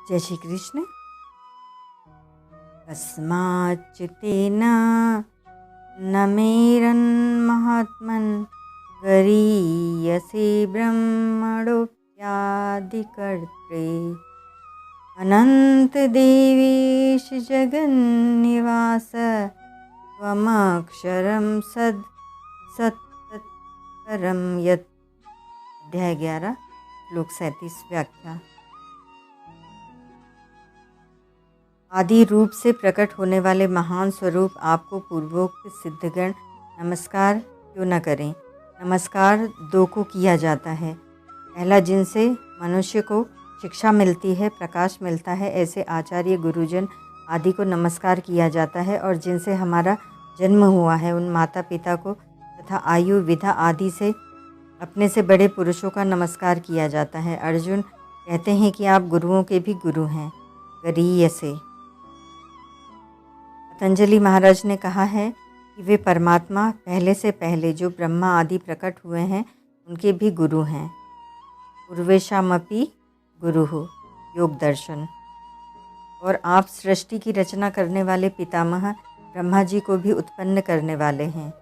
जय श्री कृष्ण। कस्माच्चितेन न मेरन्महात्मन् गरीयसे ब्रह्मणोऽप्यादिकर्त्रे अनन्तदेवेश जगन्निवास त्वमक्षरं सत्तत्परं यत्। अध्याय 11 श्लोक 37 व्याख्या। आदि रूप से प्रकट होने वाले महान स्वरूप आपको पूर्वोक्त सिद्धगण नमस्कार क्यों न करें। नमस्कार दो को किया जाता है। पहला, जिनसे मनुष्य को शिक्षा मिलती है, प्रकाश मिलता है, ऐसे आचार्य गुरुजन आदि को नमस्कार किया जाता है। और जिनसे हमारा जन्म हुआ है, उन माता पिता को तथा आयु विधा आदि से अपने से बड़े पुरुषों का नमस्कार किया जाता है। अर्जुन कहते हैं कि आप गुरुओं के भी गुरु हैं। गरीयसे। पतंजलि महाराज ने कहा है कि वे परमात्मा पहले से पहले जो ब्रह्मा आदि प्रकट हुए हैं उनके भी गुरु हैं। पूर्वेशामपि गुरु हो, योग दर्शन। और आप सृष्टि की रचना करने वाले पितामह ब्रह्मा जी को भी उत्पन्न करने वाले हैं।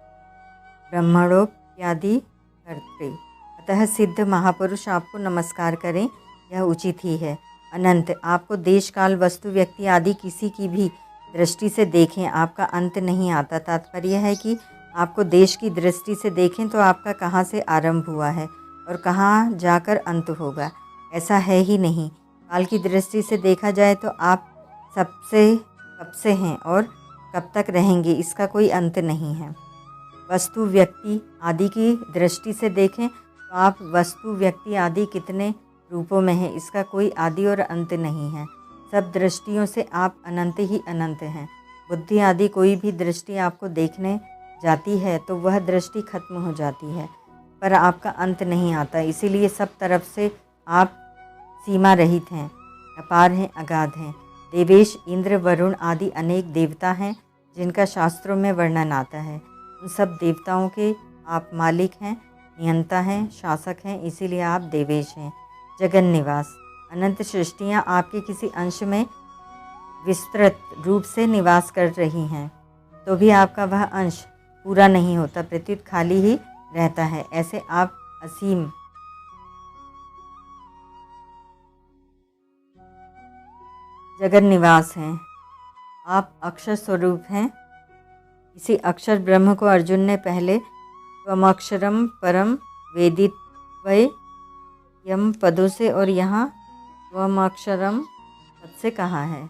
ब्रह्मणोऽप्यादि कर्त्रे। अतः सिद्ध महापुरुष आपको नमस्कार करें, यह उचित ही है। अनंत, आपको देश काल वस्तु व्यक्ति आदि किसी की भी दृष्टि से देखें, आपका अंत नहीं आता। तात्पर्य है कि आपको देश की दृष्टि से देखें तो आपका कहाँ से आरंभ हुआ है और कहाँ जाकर अंत होगा, ऐसा है ही नहीं। काल की दृष्टि से देखा जाए तो आप सबसे कब से हैं और कब तक रहेंगे, इसका कोई अंत नहीं है। वस्तु व्यक्ति आदि की दृष्टि से देखें तो आप वस्तु व्यक्ति आदि कितने रूपों में हैं, इसका कोई आदि और अंत नहीं है। सब दृष्टियों से आप अनंत ही अनंत हैं। बुद्धि आदि कोई भी दृष्टि आपको देखने जाती है तो वह दृष्टि खत्म हो जाती है, पर आपका अंत नहीं आता। इसीलिए सब तरफ से आप सीमा रहित हैं, अपार हैं, अगाध हैं। देवेश, इंद्र, वरुण आदि अनेक देवता हैं जिनका शास्त्रों में वर्णन आता है। उन सब देवताओं के आप मालिक हैं, नियंता हैं, शासक हैं, इसीलिए आप देवेश हैं। जगन निवास। अनंत सृष्टियाँ आपके किसी अंश में विस्तृत रूप से निवास कर रही हैं तो भी आपका वह अंश पूरा नहीं होता, प्रत्युत खाली ही रहता है। ऐसे आप असीम जगन निवास हैं। आप अक्षर स्वरूप हैं। इसी अक्षर ब्रह्म को अर्जुन ने पहले त्वमक्षरम परम वेदित्वय यम पदों से और यहाँ त्वमक्षरम पद से कहा है।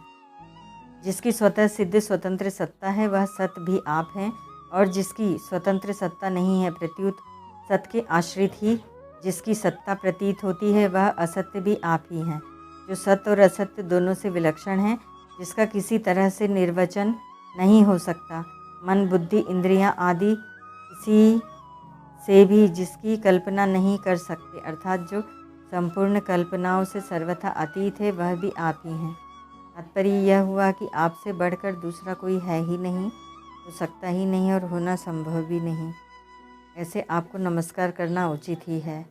जिसकी स्वतः सिद्ध स्वतंत्र सत्ता है वह सत भी आप हैं, और जिसकी स्वतंत्र सत्ता नहीं है, प्रत्युत सत के आश्रित ही जिसकी सत्ता प्रतीत होती है, वह असत्य भी आप ही हैं। जो सत्य और असत्य दोनों से विलक्षण है, जिसका किसी तरह से निर्वचन नहीं हो सकता। मन, बुद्धि, इंद्रियां आदि किसी से भी जिसकी कल्पना नहीं कर सकते, अर्थात जो संपूर्ण कल्पनाओं से सर्वथा अतीत है, वह भी आप ही हैं। तात्पर्य यह हुआ कि आपसे बढ़कर दूसरा कोई है ही नहीं, हो सकता ही नहीं और होना संभव भी नहीं। ऐसे आपको नमस्कार करना उचित ही है।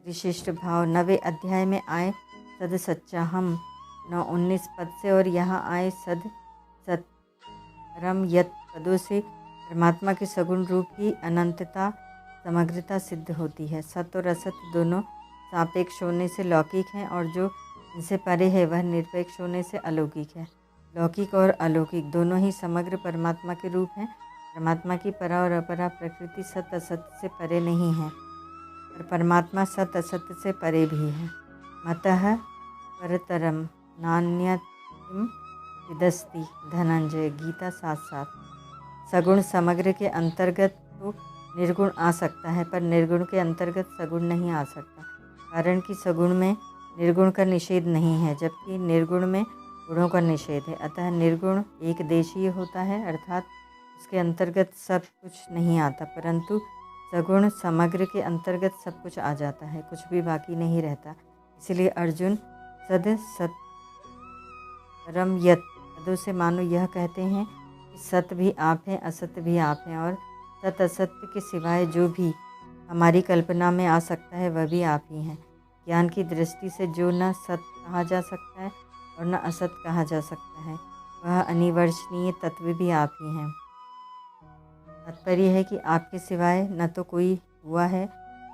विशिष्ट भाव। 9वें अध्याय में आए सद सच्चा हम 9-19 पद से और यहाँ आए सद सत्परम यत् पदों से परमात्मा के सगुण रूप की अनंतता, समग्रता सिद्ध होती है। सत्य और असत्य दोनों सापेक्ष होने से लौकिक हैं और जो इनसे परे है वह निरपेक्ष होने से अलौकिक है। लौकिक और अलौकिक दोनों ही समग्र परमात्मा के रूप हैं। परमात्मा की परा और अपरा प्रकृति सत्य असत्य से परे नहीं है, पर परमात्मा सत्य असत्य से परे भी है। मतः परतरम नान्यत्किं विदस्ति धनंजय। गीता 7:7। सगुण समग्र के अंतर्गत तो निर्गुण आ सकता है, पर निर्गुण के अंतर्गत सगुण नहीं आ सकता, कारण कि सगुण में निर्गुण का निषेध नहीं है, जबकि निर्गुण में गुणों का निषेध है। अतः निर्गुण एक देशीय होता है, अर्थात उसके अंतर्गत सब कुछ नहीं आता, परंतु सगुण समग्र के अंतर्गत सब कुछ आ जाता है, कुछ भी बाकी नहीं रहता। इसलिए अर्जुन सद सत परम यत् पदों से मानो यह कहते हैं कि सत्य भी आप हैं, असत्य भी आप हैं, और सत्य असत्य के सिवाय जो भी हमारी कल्पना में आ सकता है वह भी आप ही हैं। ज्ञान की दृष्टि से जो न सत कहा जा सकता है और न असत कहा जा सकता है, वह अनिर्वचनीय तत्व भी आप ही हैं। तात्पर्य है कि आपके सिवाय न तो कोई हुआ है,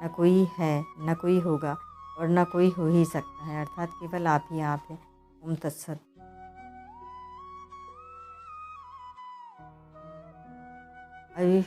न कोई है, न कोई होगा और न कोई हो ही सकता है, अर्थात केवल आप ही आप हैं। ओम तत्सत। अभी